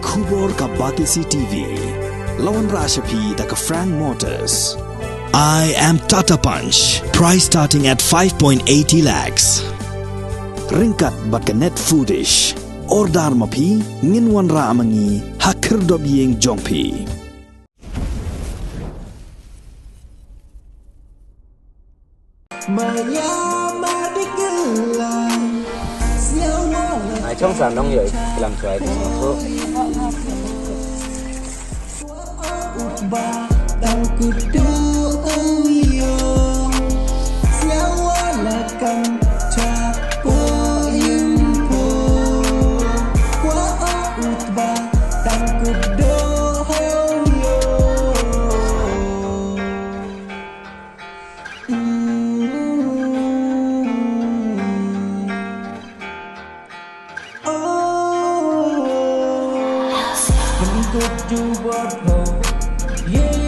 Kubor ka Batisi TV. Lawan Rashapi da ka Frank Motors. I am Tata Punch. Price starting at 5.80 lakhs. Ringkat bat ka net foodish. Ordar mapi nginwan ra amangi hakir dob yeng jongpi. Maia Mardei Kylla trong sản nông nghiệp làm xoài thì nó tốt. Good do what yeah.